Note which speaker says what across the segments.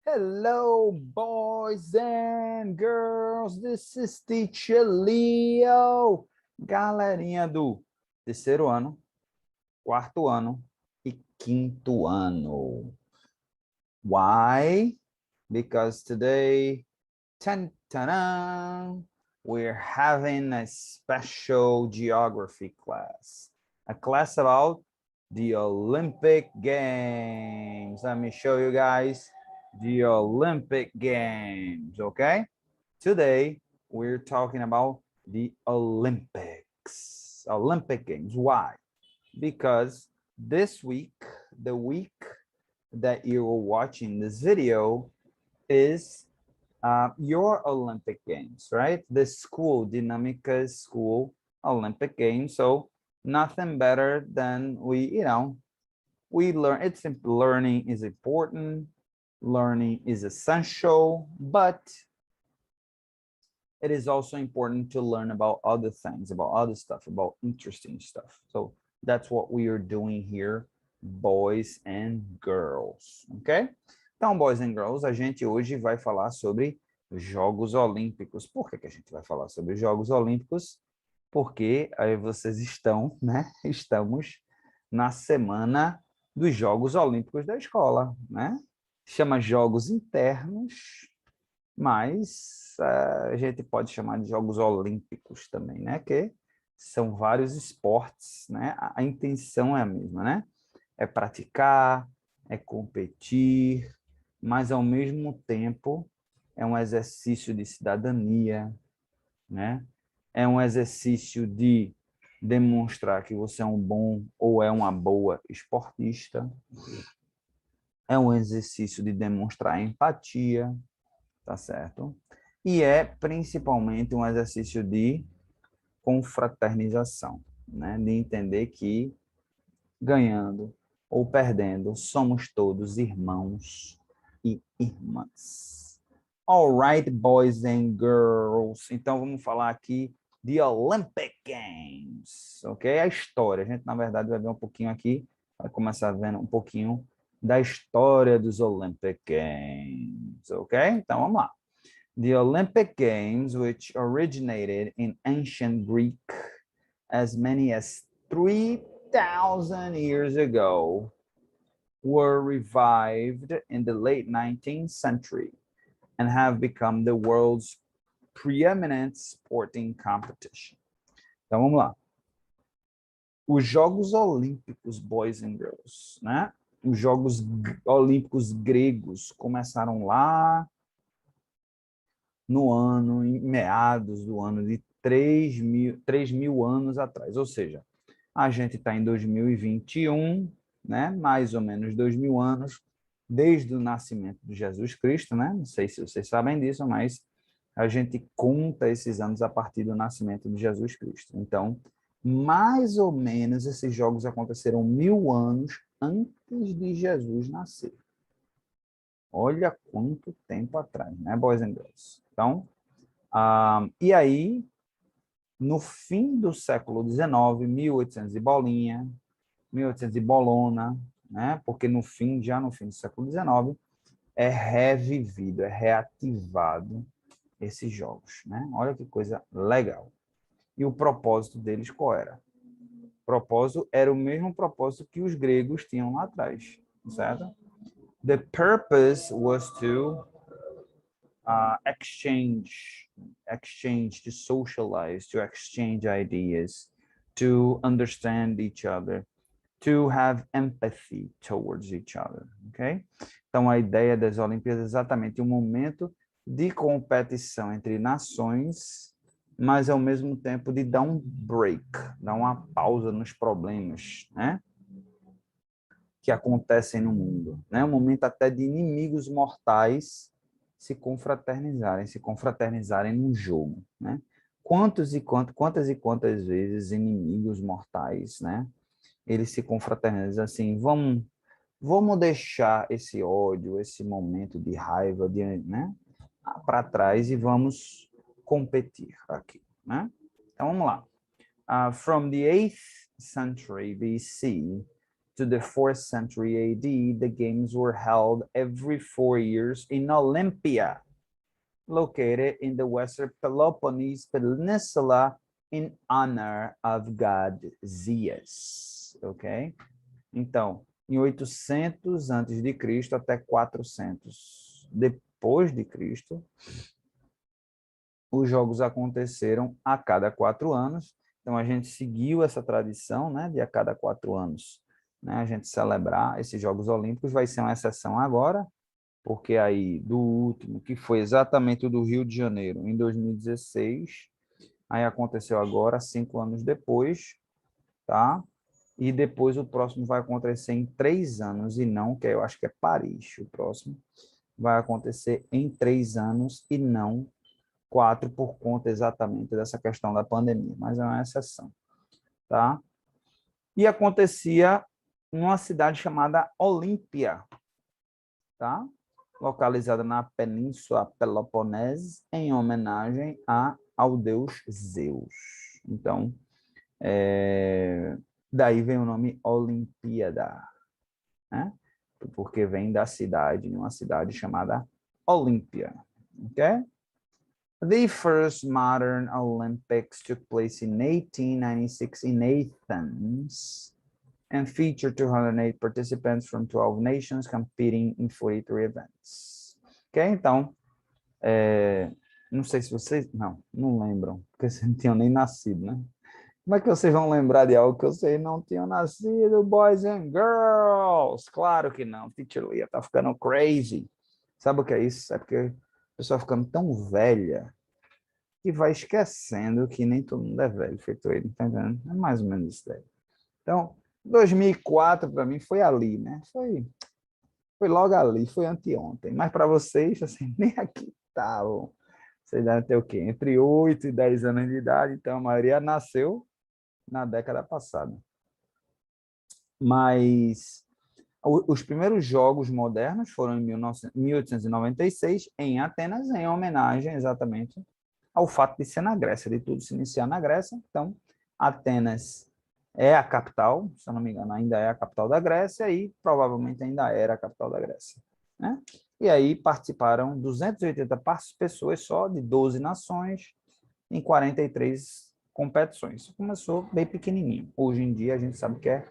Speaker 1: Hello, boys and girls. This is Teacher Leo. Galerinha do terceiro ano, quarto ano e quinto ano. Why? Because today, we're having a special geography class. A class about the Olympic Games. Let me show you guys the Olympic Games, okay? Today, we're talking about the Olympics. Olympic Games. Why? Because this week, the week that you are watching this video is your Olympic Games, right? The school, Dinamica School Olympic Games. So nothing better than we learn. It's learning is important. Learning is essential, but it is also important to learn about other things, about other stuff, about interesting stuff. So that's what we are doing here, boys and girls, okay? Então, boys and girls, a gente hoje vai falar sobre Jogos Olímpicos. Por que a gente vai falar sobre Jogos Olímpicos? Porque aí vocês estão, né? Estamos na semana dos Jogos Olímpicos da escola, né? Chama Jogos Internos, mas a gente pode chamar de Jogos Olímpicos também, né? Que são vários esportes, né? A intenção é a mesma, né? É praticar, é competir, mas ao mesmo tempo é um exercício de cidadania, né? É um exercício de demonstrar que você é um bom ou é uma boa esportista. É um exercício de demonstrar empatia, tá certo? E é principalmente um exercício de confraternização, né? De entender que ganhando ou perdendo, somos todos irmãos e irmãs. All right, boys and girls. Então, vamos falar aqui de Olympic Games, ok? A história. A gente, na verdade, vai ver um pouquinho aqui, vai começar vendo um pouquinho da história dos Olympic Games, ok? Então, vamos lá. The Olympic Games, which originated in ancient Greek as many as 3,000 years ago, were revived in the late 19th century and have become the world's preeminent sporting competition. Então, vamos lá. Os Jogos Olímpicos, boys and girls, né? Os Jogos Olímpicos gregos começaram lá no ano, em meados do ano de 3.000 anos atrás. Ou seja, a gente está em 2021, né? Mais ou menos 2.000 anos, desde o nascimento de Jesus Cristo, né? Não sei se vocês sabem disso, mas a gente conta esses anos a partir do nascimento de Jesus Cristo. Então, mais ou menos esses jogos aconteceram 1.000 anos antes de Jesus nascer. Olha quanto tempo atrás, né, boys and girls? Então, e aí, no fim do século XIX, 1800 e bolinha, 1800 e bolona, né? Porque já no fim do século XIX, é revivido, é reativado esses jogos, né? Olha que coisa legal. E o propósito deles qual era? O propósito era o mesmo propósito que os gregos tinham lá atrás, certo? The purpose was to exchange, to socialize, to exchange ideas, to understand each other, to have empathy towards each other, ok? Então, a ideia das Olimpíadas é exatamente um momento de competição entre nações, mas ao mesmo tempo de dar um break, dar uma pausa nos problemas, né? Que acontecem no mundo, né? Um momento até de inimigos mortais se confraternizarem num jogo, né? Quantas e quantas vezes inimigos mortais, né? Eles se confraternizam assim, vamos deixar esse ódio, esse momento de raiva, né? Para trás e vamos competir aqui, né? Então vamos lá. From the 8th century BC to the 4th century AD, the games were held every 4 years in Olympia, located in the Western Peloponnese Peninsula in honor of god Zeus, ok? Então, em 800 antes de Cristo até 400 depois de Cristo, os jogos aconteceram a cada 4 anos. Então, a gente seguiu essa tradição, né, de a cada 4 anos, né, a gente celebrar esses Jogos Olímpicos. Vai ser uma exceção agora, porque aí, do último, que foi exatamente o do Rio de Janeiro, em 2016, aí aconteceu agora, 5 anos depois, tá? E depois o próximo vai acontecer em 3 anos, e não, que eu acho que é Paris, o próximo, vai acontecer em 3 anos e não 4, por conta exatamente dessa questão da pandemia, mas é uma exceção, tá? E acontecia numa cidade chamada Olímpia, tá? Localizada na Península Peloponnese, em homenagem ao deus Zeus. Então, daí vem o nome Olimpíada, né? Porque vem da cidade, uma cidade chamada Olímpia, ok? The first modern Olympics took place in 1896 in Athens and featured 208 participants from 12 nations competing in 43 events. Ok? Então, não sei se vocês... Não lembram, porque vocês não tinham nem nascido, né? Como é que vocês vão lembrar de algo que vocês não tinham nascido, boys and girls? Claro que não. Teacher Leah tá ficando crazy. Sabe o que é isso? É porque a pessoa ficando tão velha que vai esquecendo que nem todo mundo é velho, feito ele, tá entendendo? É mais ou menos isso daí. Então, 2004 para mim foi ali, né? Foi logo ali, foi anteontem. Mas para vocês, assim, nem aqui estavam. Vocês devem ter o quê? Entre 8 e 10 anos de idade, então a maioria nasceu na década passada. Mas os primeiros jogos modernos foram em 1896, em Atenas, em homenagem exatamente ao fato de ser na Grécia, de tudo se iniciar na Grécia. Então, Atenas é a capital, se eu não me engano, ainda é a capital da Grécia e provavelmente ainda era a capital da Grécia, né? E aí participaram 280 pessoas só, de 12 nações, em 43 competições. Começou bem pequenininho. Hoje em dia a gente sabe que é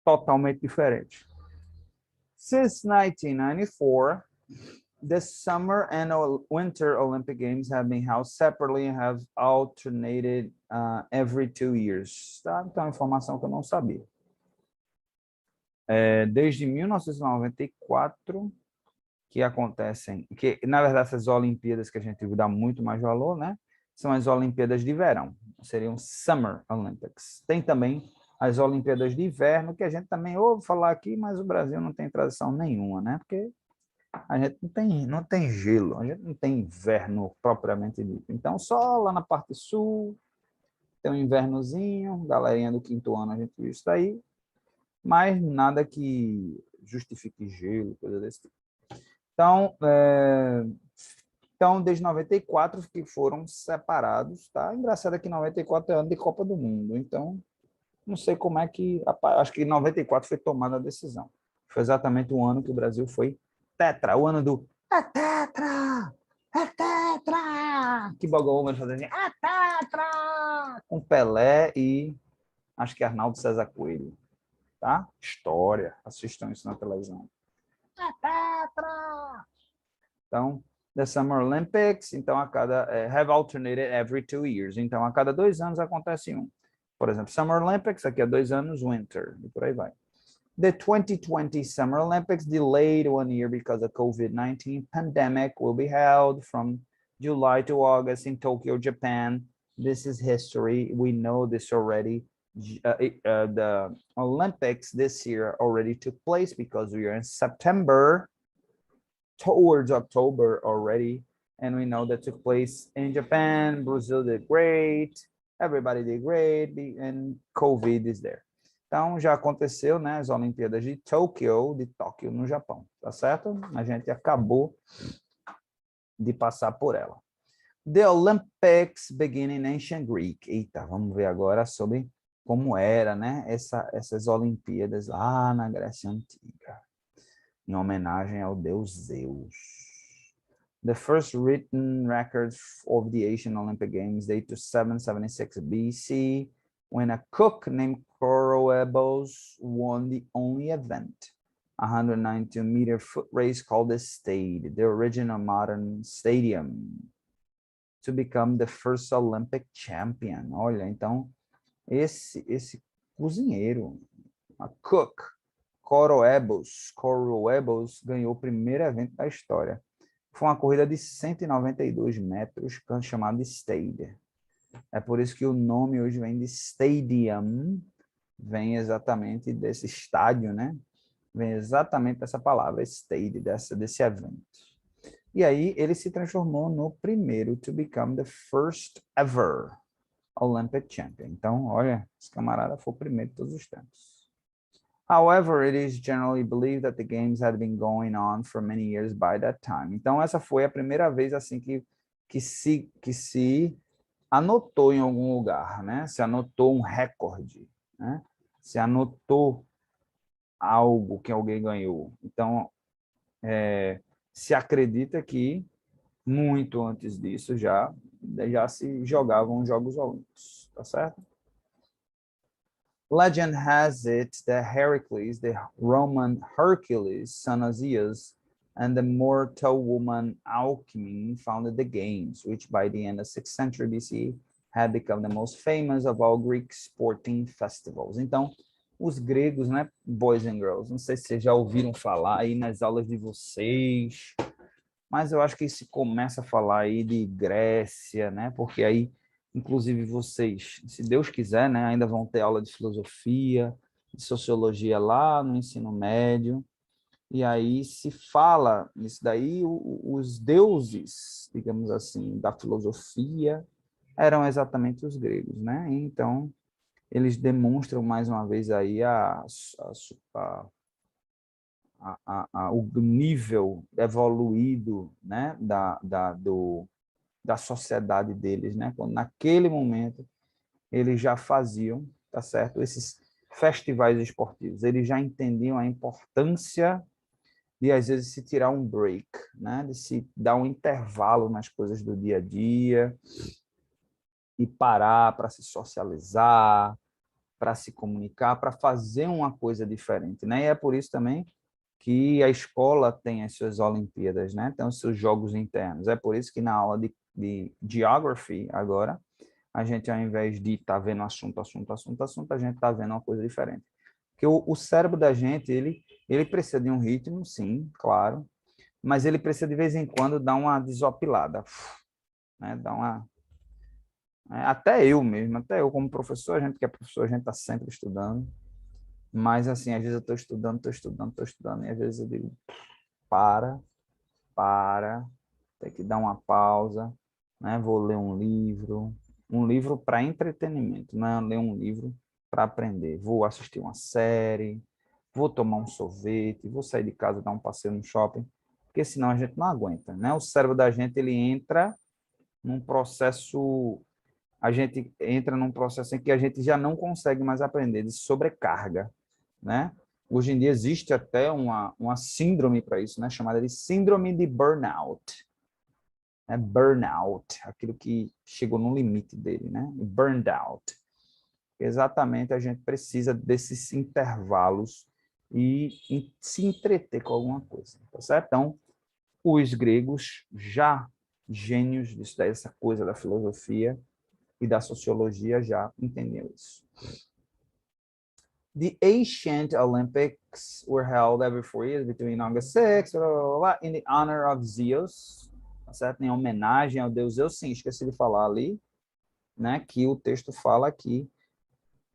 Speaker 1: totalmente diferente. Since 1994, the Summer and Winter Olympic Games have been held separately and have alternated every 2 years. Tá? Então, informação que eu não sabia. Desde 1994 que acontecem, que na verdade essas Olimpíadas que a gente dá muito mais valor, né? São as Olimpíadas de verão, seriam Summer Olympics. Tem também as Olimpíadas de inverno, que a gente também ouve falar aqui, mas o Brasil não tem tradição nenhuma, né? Porque a gente não tem gelo, a gente não tem inverno propriamente dito. Então, só lá na parte sul tem um invernozinho, galerinha do 5º ano a gente viu isso daí, mas nada que justifique gelo, coisa desse tipo. Então, desde 94 que foram separados, tá? Engraçado é que 94 é ano de Copa do Mundo, então não sei como é que... Acho que em 94 foi tomada a decisão. Foi exatamente o ano que o Brasil foi tetra, o ano do é tetra! É tetra! Que Bogão vai fazer assim, é tetra! Com Pelé e acho que Arnaldo César Coelho, tá? História, assistam isso na televisão. É tetra! Então, the Summer Olympics, então have alternated every 2 years. Então, a cada 2 anos acontece um. Por exemplo, Summer Olympics, daqui a 2 anos, Winter, e por aí vai. The 2020 Summer Olympics delayed 1 year because of COVID-19 pandemic will be held from July to August in Tokyo, Japan. This is history. We know this already. The Olympics this year already took place because we are in September, towards October already. And we know that took place in Japan. Brazil did great. Everybody did great. And COVID is there. Então, já aconteceu, né, as Olimpíadas de Tóquio, no Japão, tá certo? A gente acabou de passar por ela. The Olympics begin in ancient Greek. Eita, vamos ver agora sobre como era, né, essas Olimpíadas lá na Grécia Antiga, em homenagem ao deus Zeus. The first written record of the Asian Olympic Games date to 776 BC, when a cook named Coroebus won the only event, a 192-meter foot race called the Stade, the original modern stadium, to become the first Olympic champion. Olha, então, esse cozinheiro, a cook, Coroebus ganhou o primeiro evento da história. Foi uma corrida de 192 metros, chamada de Stade. É por isso que o nome hoje vem de Stadium, vem exatamente desse estádio, né? Vem exatamente dessa palavra, Stade, desse evento. E aí ele se transformou no primeiro to become the first ever Olympic champion. Então, olha, esse camarada foi o primeiro de todos os tempos. However, it is generally believed that the games had been going on for many years by that time. Então, essa foi a primeira vez assim que se anotou em algum lugar, né? Se anotou um recorde, né? Se anotou algo que alguém ganhou. Então, se acredita que muito antes disso já se jogavam Jogos Olímpicos, tá certo? Legend has it that Heracles, the Roman Hercules, son of Zeus, and the mortal woman Alcmene founded the games, which by the end of 6th century BC had become the most famous of all Greek sporting festivals. Então, os gregos, né, boys and girls, não sei se vocês já ouviram falar aí nas aulas de vocês, mas eu acho que se começa a falar aí de Grécia, né, porque aí inclusive vocês, se Deus quiser, né, ainda vão ter aula de filosofia, de sociologia lá no ensino médio, e aí se fala nisso daí, os deuses, digamos assim, da filosofia eram exatamente os gregos, né? Então, eles demonstram mais uma vez aí o nível evoluído, né, da sociedade deles, né? Quando naquele momento eles já faziam, tá certo? Esses festivais esportivos, eles já entendiam a importância de às vezes se tirar um break, né? De se dar um intervalo nas coisas do dia a dia e parar para se socializar, para se comunicar, para fazer uma coisa diferente, né? E é por isso também que a escola tem as suas Olimpíadas, né? Tem os seus jogos internos. É por isso que na aula de Geography agora, a gente, ao invés de estar vendo assunto, a gente está vendo uma coisa diferente. Porque o cérebro da gente, ele precisa de um ritmo, sim, claro, mas ele precisa de vez em quando dar uma desopilada, né? Dar uma... Até eu mesmo, até eu como professor, a gente que é professor, a gente está sempre estudando, mas assim, às vezes eu estou estudando, e às vezes eu digo, para, tem que dar uma pausa, né? Vou ler um livro para entretenimento, não é ler um livro para aprender. Vou assistir uma série, vou tomar um sorvete, vou sair de casa, dar um passeio no shopping, porque senão a gente não aguenta, né? O cérebro da gente, ele entra num processo, em que a gente já não consegue mais aprender, de sobrecarga, né? Hoje em dia existe até uma síndrome para isso, né? Chamada de síndrome de burnout. Burnout, aquilo que chegou no limite dele, né? Burned out. Exatamente, a gente precisa desses intervalos e se entreter com alguma coisa, tá certo? Então, os gregos, já gênios disso, dessa coisa da filosofia e da sociologia, já entendiam isso. The ancient Olympics were held every 4 years between August 6, in the honor of Zeus, tá certo? Em homenagem ao deus Zeus. Sim, esqueci de falar ali, né, que o texto fala que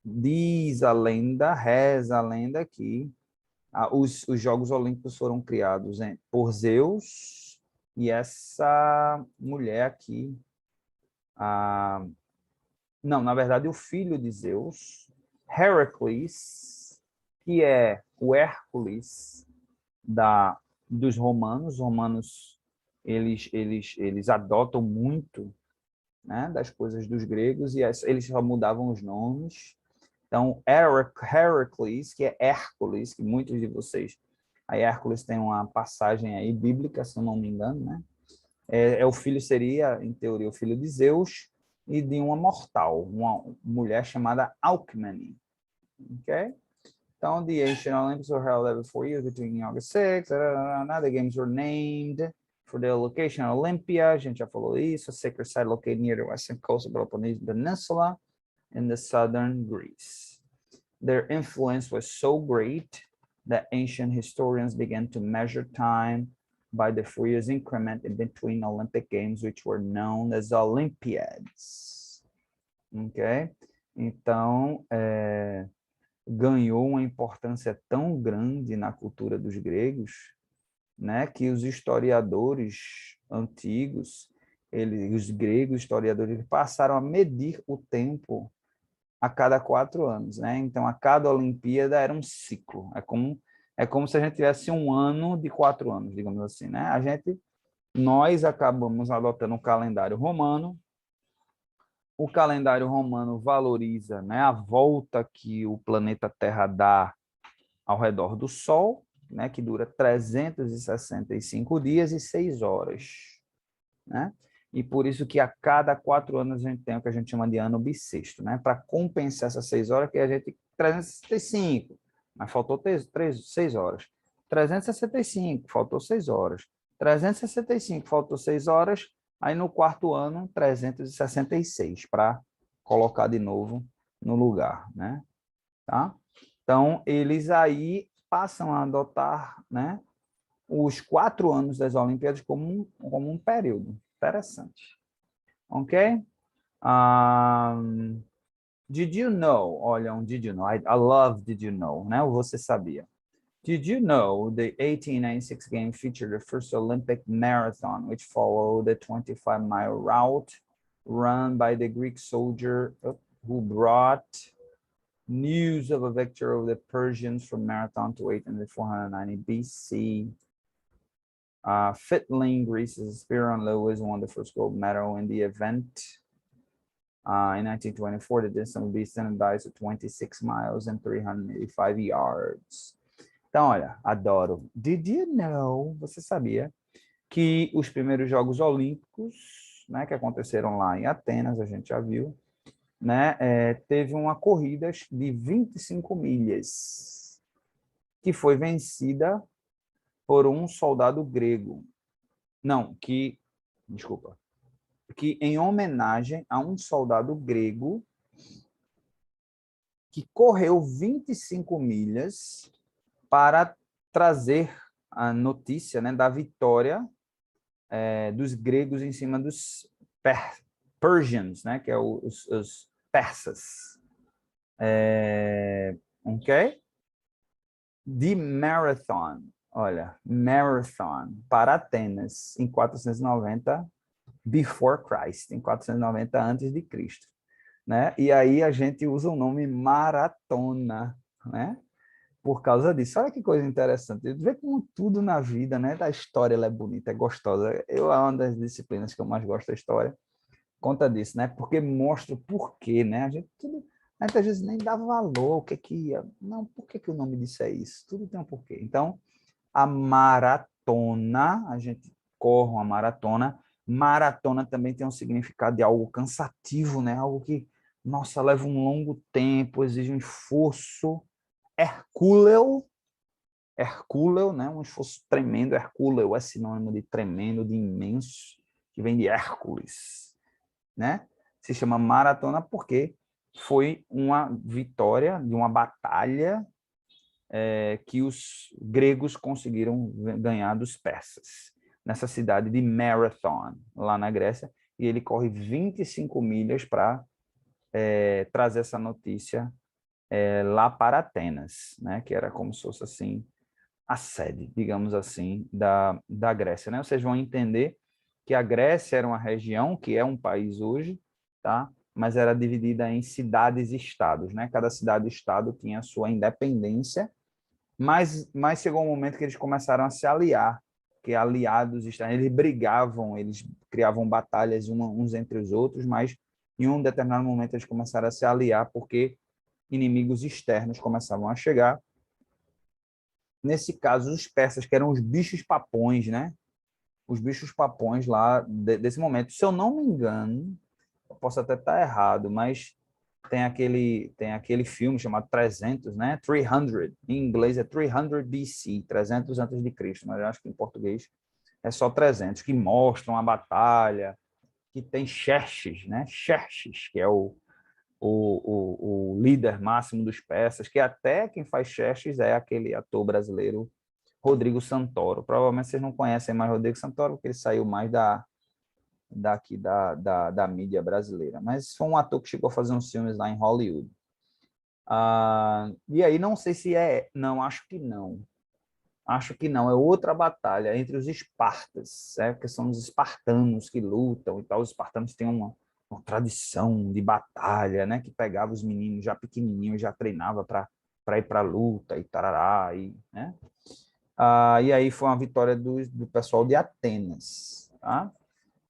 Speaker 1: diz a lenda, reza a lenda que os Jogos Olímpicos foram criados por Zeus e essa mulher aqui, não, na verdade o filho de Zeus, Heracles, que é o Hércules dos romanos. Os romanos, eles adotam muito, né, das coisas dos gregos, e eles só mudavam os nomes. Então, Heracles, que é Hércules, que muitos de vocês... Aí Hércules tem uma passagem aí bíblica, se eu não me engano, né? O filho seria, em teoria, o filho de Zeus e de uma mortal, uma mulher chamada Alcmene. Ok? Então, the ancient Olympics were held every 4 years between August 6, the games were named for the location Olympia, a gente já falou isso, a sacred site located near the western coast of the Peloponnese Peninsula in the southern Greece. Their influence was so great that ancient historians began to measure time by the 4 years increment in between Olympic Games, which were known as Olympiads. Ok? Então, ganhou uma importância tão grande na cultura dos gregos, né, que os historiadores antigos, os gregos historiadores, passaram a medir o tempo a cada 4 anos, né? Então, a cada Olimpíada era um ciclo. É como se a gente tivesse um ano de 4 anos, digamos assim, né? Nós acabamos adotando o calendário romano. O calendário romano valoriza, né, a volta que o planeta Terra dá ao redor do Sol, né, que dura 365 dias e 6 horas, né? E por isso que a cada 4 anos a gente tem o que a gente chama de ano bissexto, né? Para compensar essas 6 horas que a gente... 365, mas faltou 6 horas. 365, faltou 6 horas. 365, faltou 6 horas. Aí no quarto ano, 366, para colocar de novo no lugar, né? Tá? Então, eles aí passam a adotar, né, os 4 anos das Olimpíadas como um período. Interessante. Ok? Did you know? Olha, did you know? I love did you know, né? Você sabia. Did you know the 1896 game featured the first Olympic marathon, which followed the 25-mile route run by the Greek soldier who brought news of a victory over the Persians from marathon to 490 BC. Fitling, Greece's Spiron Lewis won the first gold medal in the event. In 1924, the distance will be standardized to 26 miles and 385 yards. Então, olha, adoro. Did you know, você sabia, que os primeiros Jogos Olímpicos, né, que aconteceram lá em Atenas, a gente já viu, né, teve uma corrida de 25 milhas, que foi vencida por um soldado grego. Não, desculpa, que em homenagem a um soldado grego que correu 25 milhas para trazer a notícia, né, da vitória dos gregos em cima dos Persians, né, que é os persas. Ok? De marathon, olha, marathon para Atenas em 490 before Christ, em 490 antes de Cristo, né? E aí a gente usa o nome maratona, né? Por causa disso. Olha que coisa interessante. Vê como tudo na vida, né, da história, ela é bonita, é gostosa. É uma das disciplinas que eu mais gosto da história. Conta disso, né? Porque mostra o porquê, né? Muitas vezes nem dá valor, o que que ia. Não, por que que o nome disso é isso? Tudo tem um porquê. Então, a maratona, a gente corre uma maratona. Maratona também tem um significado de algo cansativo, né? Algo que, nossa, leva um longo tempo, exige um esforço hercúleo, né? Um esforço tremendo. Hercúleo é sinônimo de tremendo, de imenso, que vem de Hércules, né? Se chama maratona porque foi uma vitória de uma batalha que os gregos conseguiram ganhar dos persas, nessa cidade de Marathon, lá na Grécia, e ele corre 25 milhas para trazer essa notícia lá para Atenas, né, que era como se fosse assim a sede, digamos assim, da Grécia, né? Vocês vão entender que a Grécia era uma região que é um país hoje, tá? Mas era dividida em cidades e estados, né? Cada cidade e estado tinha a sua independência, mas chegou um momento que eles começaram a se aliar, que aliados, eles brigavam, eles criavam batalhas uns entre os outros, mas em um determinado momento eles começaram a se aliar porque inimigos externos começavam a chegar. Nesse caso, os persas, que eram os bichos papões, né? Os bichos papões lá desse momento. Se eu não me engano, eu posso até estar errado, mas tem aquele filme chamado 300, né? 300, em inglês é 300 BC, 300 antes de Cristo, mas eu acho que em português é só 300, que mostram a batalha, que tem Xerxes, né? Xerxes, que é o líder máximo dos persas, que até quem faz Xerxes é aquele ator brasileiro Rodrigo Santoro. Provavelmente vocês não conhecem mais Rodrigo Santoro, porque ele saiu mais da mídia brasileira. Mas foi um ator que chegou a fazer uns filmes lá em Hollywood. E aí, não sei se é... Não, acho que não. Acho que não. É outra batalha entre os espartas, que são os espartanos que lutam e tal. Os espartanos têm uma tradição de batalha, né? Que pegava os meninos já pequenininhos, já treinava para ir para a luta e tarará, né? E aí foi uma vitória do pessoal de Atenas, tá?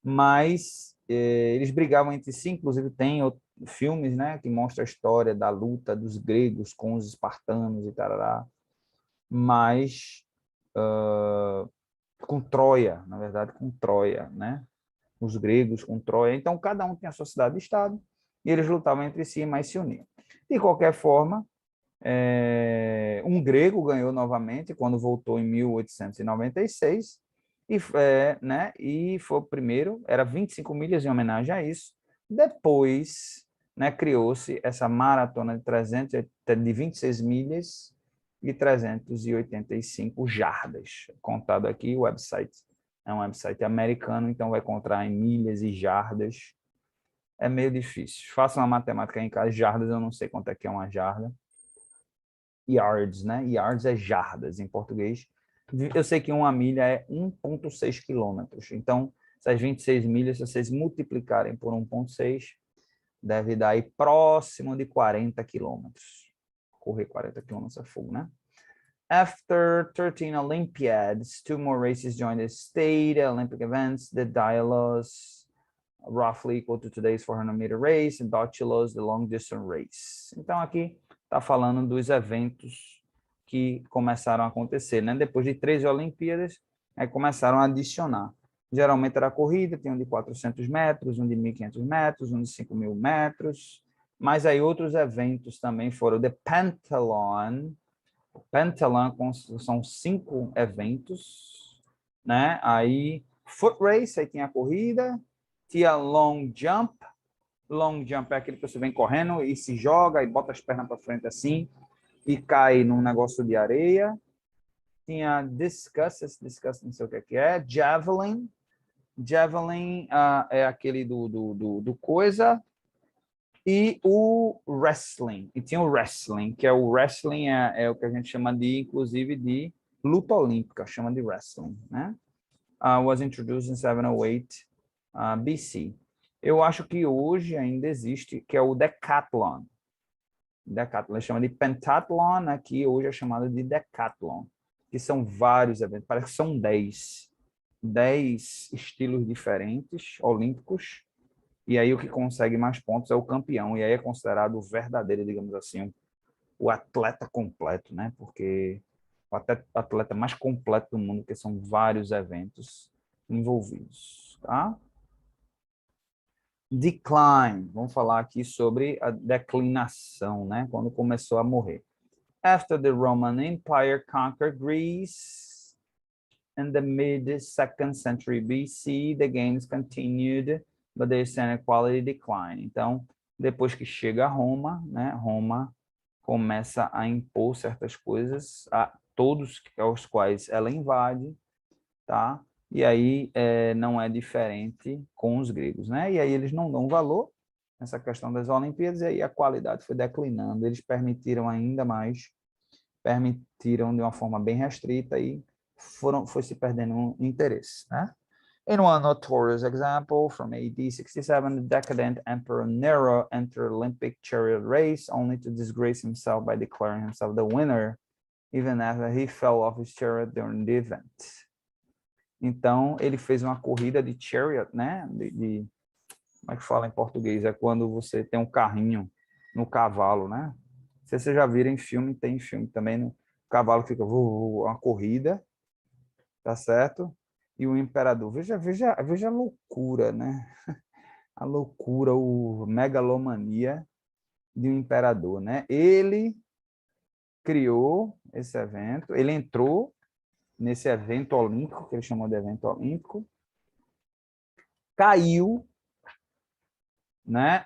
Speaker 1: Mas eles brigavam entre si, inclusive tem filmes, né, que mostram a história da luta dos gregos com os espartanos e tarará, mas com Troia, na verdade, com Troia, né? Os gregos com Troia. Então, cada um tinha a sua cidade-estado e eles lutavam entre si, mas se uniam. De qualquer forma, um grego ganhou novamente quando voltou em 1896 né, e foi o primeiro, era 25 milhas em homenagem a isso. Depois, né, criou-se essa maratona de 26 milhas e 385 jardas. Contado aqui, o website é um website americano, então vai encontrar em milhas e jardas. É meio difícil. Faça uma matemática em casa, jardas, eu não sei quanto é que é uma jarda. Yards, né? Yards é jardas em português. Eu sei que uma milha é 1,6 quilômetros. Então, essas 26 milhas, se vocês multiplicarem por 1,6, deve dar aí próximo de 40 quilômetros. Correr 40 quilômetros é fogo, né? After 13 Olympiads, 2 more races joined the state Olympic events. The Dialos, roughly equal to today's 400-meter race, and Dochilos, the long-distance race. Então, aqui está falando dos eventos que começaram a acontecer, né? Depois de 13 Olimpíadas, aí começaram a adicionar. Geralmente era corrida, tinha um de 400 metros, um de 1.500 metros, um de 5.000 metros, mas aí outros eventos também foram. The Pentathlon, o Pentathlon são 5 eventos, né? Aí Foot Race, aí tinha a corrida, tinha Long Jump. Long Jump é aquele que você vem correndo e se joga e bota as pernas para frente assim e cai num negócio de areia. Tinha Discus não sei o que é, Javelin. Javelin é aquele do coisa. E o Wrestling. E tinha o Wrestling, que o Wrestling é o que a gente chama de, inclusive, de luta olímpica, chama de Wrestling, né? Was introduced in 708 BC. Eu acho que hoje ainda existe, que é o Decathlon. Decathlon, chama de Pentathlon, aqui hoje é chamado de Decathlon, que são vários eventos, parece que são 10 estilos diferentes, olímpicos, e aí o que consegue mais pontos é o campeão, e aí é considerado o verdadeiro, digamos assim, o atleta completo, né? Porque o atleta mais completo do mundo, que são vários eventos envolvidos, tá? Decline, vamos falar aqui sobre a declinação, né? Quando começou a morrer. After the Roman Empire conquered Greece in the mid-2nd century BC, the games continued, but their standard quality declined. Então, depois que chega a Roma, né? Roma começa a impor certas coisas a todos aos quais ela invade, tá? E aí não é diferente com os gregos, né? E aí eles não dão valor nessa questão das Olimpíadas, e aí a qualidade foi declinando. Eles permitiram ainda mais, permitiram de uma forma bem restrita e foi se perdendo um interesse, né? In one notorious example, from AD 67, the decadent Emperor Nero entered Olympic chariot race only to disgrace himself by declaring himself the winner, even after he fell off his chariot during the event. Então, ele fez uma corrida de chariot, né? Como é que fala em português? É quando você tem um carrinho no cavalo, né? Se vocês já viram em filme, tem filme também, o cavalo fica uma corrida, tá certo? E o imperador, veja a loucura, né? A loucura, o megalomania de um imperador, né? Ele criou esse evento, ele entrou nesse evento olímpico, que ele chamou de evento olímpico, caiu, né?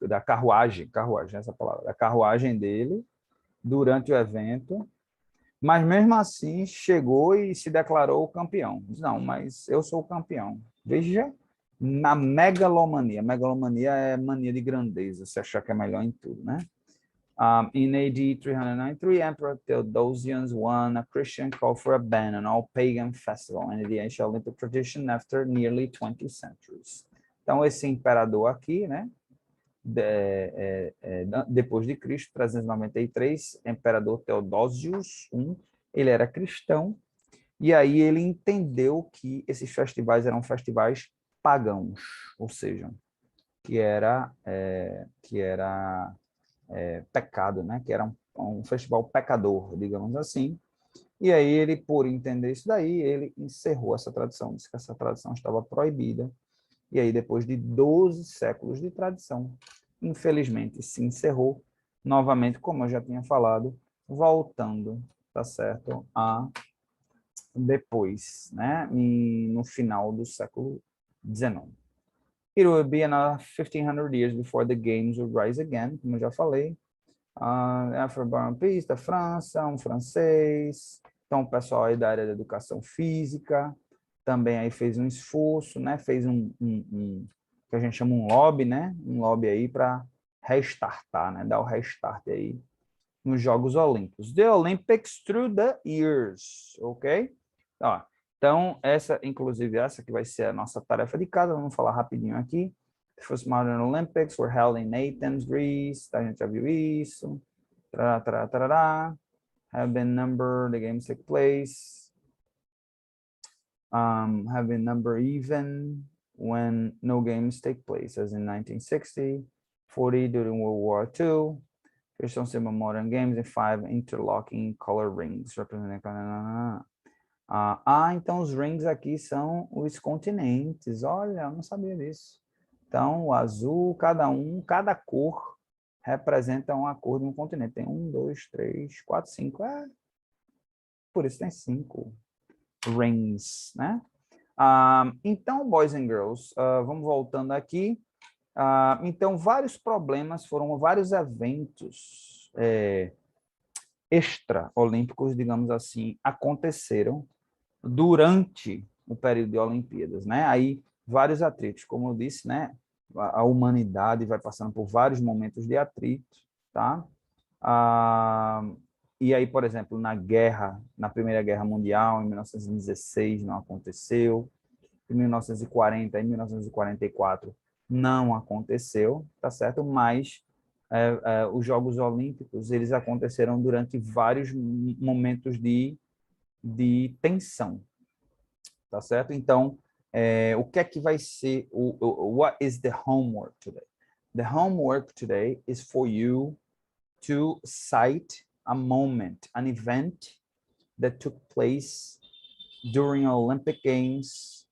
Speaker 1: Da carruagem, essa palavra, da carruagem dele, durante o evento, mas mesmo assim chegou e se declarou campeão. Não, mas eu sou o campeão. Veja, na megalomania. Megalomania é mania de grandeza, se achar que é melhor em tudo, né? In AD 393, Emperor Theodosius won a Christian call for a ban on all pagan festival and the ancient Olympic tradition after nearly 20 centuries. Então, esse imperador aqui, né? Depois de Cristo, 393, Imperador Teodósios I, ele era cristão, e aí ele entendeu que esses festivais eram festivais pagãos, ou seja, que era pecado, né? Que era um festival pecador, digamos assim. E aí ele, por entender isso daí, ele encerrou essa tradição, disse que essa tradição estava proibida. E aí, depois de 12 séculos de tradição, infelizmente, se encerrou novamente, como eu já tinha falado, voltando, tá certo, a depois, né, no final do século XIX. It will be another 1500 years before the games will rise again, como eu já falei. Afro-Born Peace, da França, um francês. Então, o pessoal aí da área da educação física também aí fez um esforço, né? Fez que a gente chama um lobby, né? Um lobby aí para restartar, né? Dar o restart aí nos Jogos Olímpicos. The Olympics through the years, ok? Ó, então, inclusive, essa que vai ser a nossa tarefa de casa, vamos falar rapidinho aqui. The first modern Olympics were held in Athens, Greece, a gente já viu isso. Have been numbered, the games take place. Have been numbered even when no games take place, as in 1960, 40 during World War II. Christian symbol modern games and 5 interlocking color rings representing. Então os rings aqui são os continentes. Olha, eu não sabia disso. Então, o azul, cada cor representa uma cor de um continente. Tem 1, 2, 3, 4, 5. Por isso tem 5 rings, né? Então, boys and girls, vamos voltando aqui. Então, vários problemas, vários eventos extra-olímpicos, digamos assim, aconteceram durante o período de Olimpíadas, né? Aí, vários atritos, como eu disse, né? A humanidade vai passando por vários momentos de atrito, tá? E aí, por exemplo, na Primeira Guerra Mundial, em 1916, não aconteceu. Em 1940, em 1944, não aconteceu, tá certo? Mas os Jogos Olímpicos, eles aconteceram durante vários momentos de tensão, tá certo? Então, o que é que vai ser what is the homework today? The homework today is for you to cite a moment, an event that took place during Olympic Games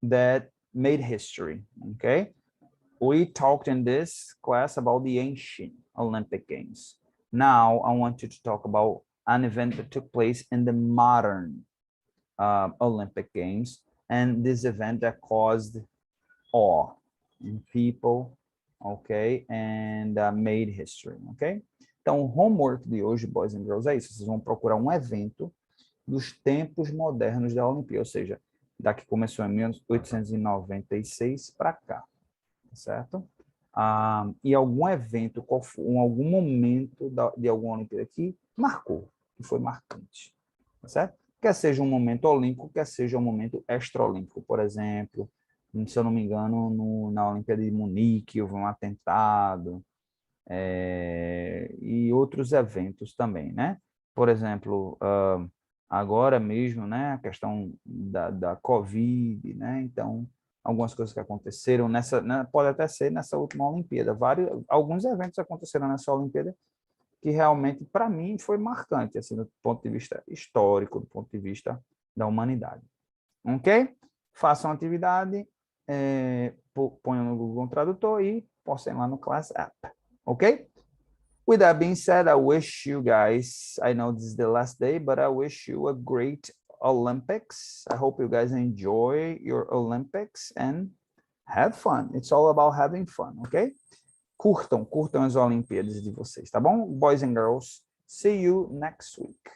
Speaker 1: that made history, okay? We talked in this class about the ancient Olympic Games. Now, I want you to talk about an event that took place in the modern Olympic Games, and this event that caused awe in people, okay, and made history, okay? Então, o homework de hoje, boys and girls, é isso. Vocês vão procurar um evento dos tempos modernos da Olimpíada, ou seja, da que começou em 1896 para cá, certo? E algum evento, algum momento de alguma Olimpíada que marcou, que foi marcante, certo? Quer seja um momento olímpico, quer seja um momento extra-olímpico, por exemplo, se eu não me engano, na Olimpíada de Munique houve um atentado, e outros eventos também, né? Por exemplo, agora mesmo, né, a questão da Covid, né? Então, algumas coisas que aconteceram nessa, né, pode até ser nessa última Olimpíada. Alguns eventos aconteceram nessa Olimpíada que realmente, para mim, foi marcante, assim, do ponto de vista histórico, do ponto de vista da humanidade. Ok? Façam a atividade, ponham no Google Tradutor e postem lá no Class App. Ok? With that being said, I wish you guys, I know this is the last day, but I wish you a great Olympics. I hope you guys enjoy your Olympics and have fun. It's all about having fun, ok? Curtam as Olimpíadas de vocês, tá bom? Boys and girls, see you next week.